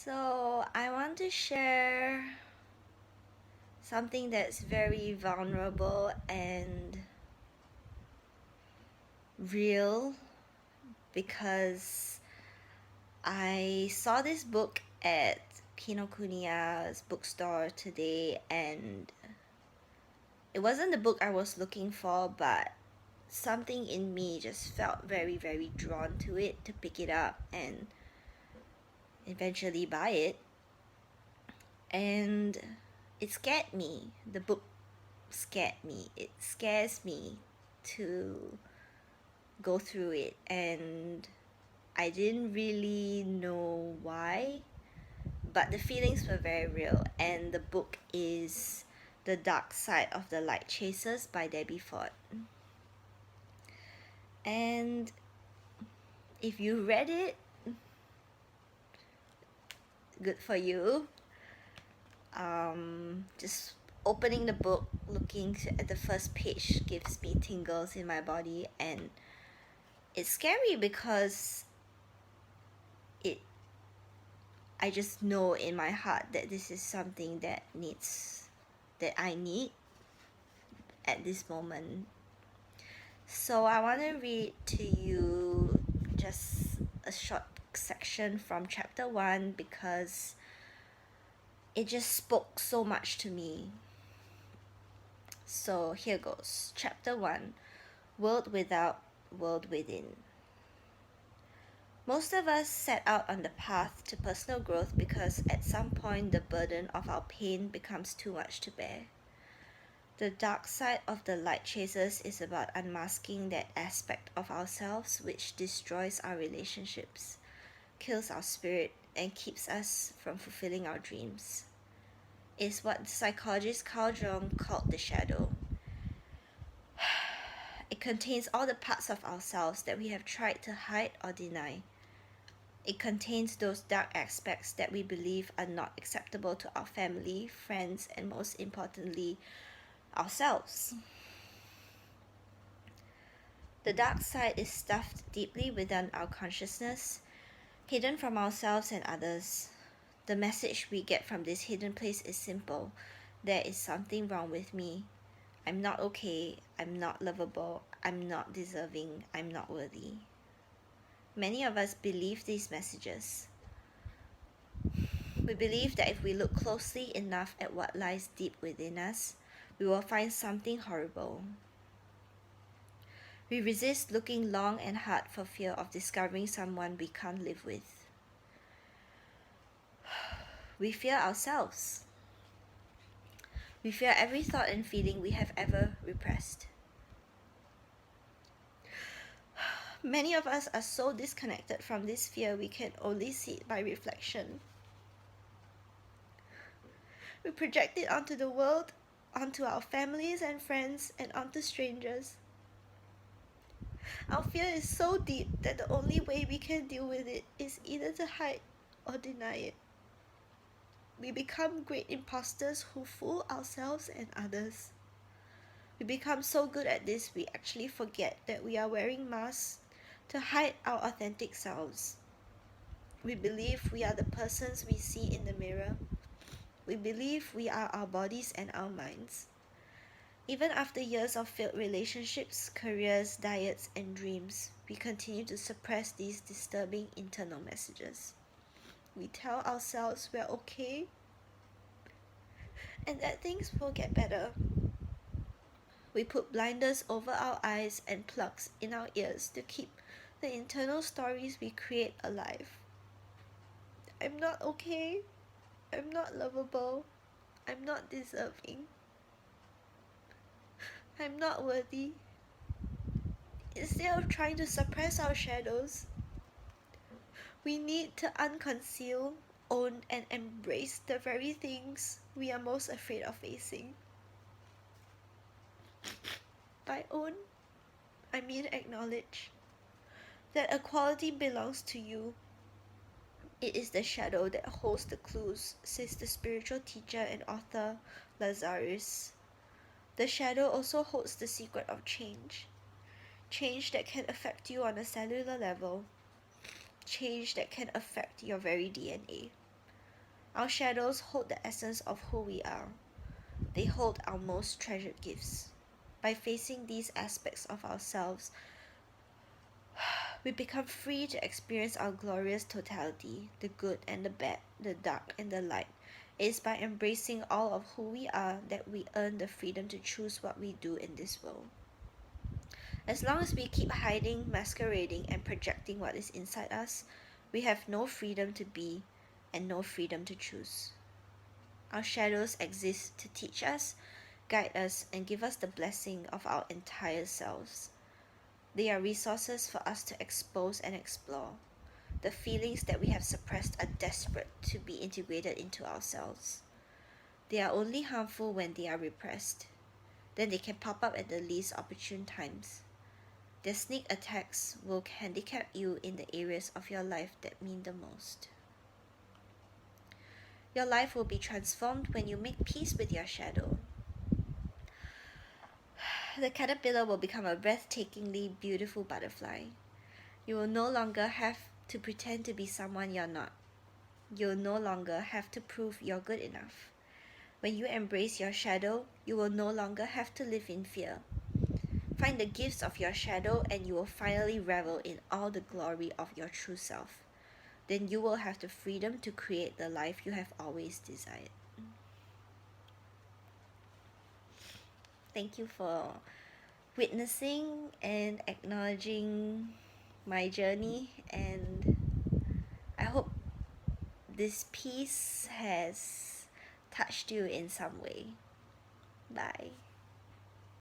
So, I want to share something that's very vulnerable and real because I saw this book at Kinokuniya's bookstore today, and it wasn't the book I was looking for, but something in me just felt very, very drawn to it to pick it up and eventually buy it. And it scared me. The book scared me. It scares me to go through it, and I didn't really know why, but the feelings were very real. And the book is The Dark Side of the Light Chasers by Debbie Ford. And if you read it, good for you. Just opening the book, looking at the first page gives me tingles in my body, and it's scary because it I just know in my heart that this is something that I need at this moment. So I want to read to you just a short section from chapter 1 because it just spoke so much to me. So here goes. Chapter 1, World Without, World Within. Most of us set out on the path to personal growth because at some point the burden of our pain becomes too much to bear. The dark side of the light chasers is about unmasking that aspect of ourselves which destroys our relationships, kills our spirit, and keeps us from fulfilling our dreams. It's what the psychologist Carl Jung called the shadow. It contains all the parts of ourselves that we have tried to hide or deny. It contains those dark aspects that we believe are not acceptable to our family, friends, and most importantly, ourselves. The dark side is stuffed deeply within our consciousness, hidden from ourselves and others. The message we get from this hidden place is simple. There is something wrong with me. I'm not okay. I'm not lovable. I'm not deserving. I'm not worthy. Many of us believe these messages. We believe that if we look closely enough at what lies deep within us, we will find something horrible. We resist looking long and hard for fear of discovering someone we can't live with. We fear ourselves. We fear every thought and feeling we have ever repressed. Many of us are so disconnected from this fear we can only see it by reflection. We project it onto the world, onto our families and friends, and onto strangers. Our fear is so deep that the only way we can deal with it is either to hide or deny it. We become great imposters who fool ourselves and others. We become so good at this we actually forget that we are wearing masks to hide our authentic selves. We believe we are the persons we see in the mirror. We believe we are our bodies and our minds. Even after years of failed relationships, careers, diets, and dreams, we continue to suppress these disturbing internal messages. We tell ourselves we're okay and that things will get better. We put blinders over our eyes and plugs in our ears to keep the internal stories we create alive. I'm not okay. I'm not lovable. I'm not deserving. I'm not worthy. Instead of trying to suppress our shadows, we need to unconceal, own, and embrace the very things we are most afraid of facing. By own, I mean acknowledge that a quality belongs to you. It is the shadow that holds the clues, says the spiritual teacher and author Lazarus. The shadow also holds the secret of change. Change that can affect you on a cellular level. Change that can affect your very DNA. Our shadows hold the essence of who we are. They hold our most treasured gifts. By facing these aspects of ourselves, we become free to experience our glorious totality, the good and the bad, the dark and the light. It is by embracing all of who we are that we earn the freedom to choose what we do in this world. As long as we keep hiding, masquerading, and projecting what is inside us, we have no freedom to be and no freedom to choose. Our shadows exist to teach us, guide us, and give us the blessing of our entire selves. They are resources for us to expose and explore. The feelings that we have suppressed are desperate to be integrated into ourselves. They are only harmful when they are repressed. Then they can pop up at the least opportune times. Their sneak attacks will handicap you in the areas of your life that mean the most. Your life will be transformed when you make peace with your shadow. The caterpillar will become a breathtakingly beautiful butterfly. You will no longer have to pretend to be someone you're not. You'll no longer have to prove you're good enough. When you embrace your shadow, you will no longer have to live in fear. Find the gifts of your shadow and you will finally revel in all the glory of your true self. Then you will have the freedom to create the life you have always desired. Thank you for witnessing and acknowledging my journey, and I hope this piece has touched you in some way. Bye.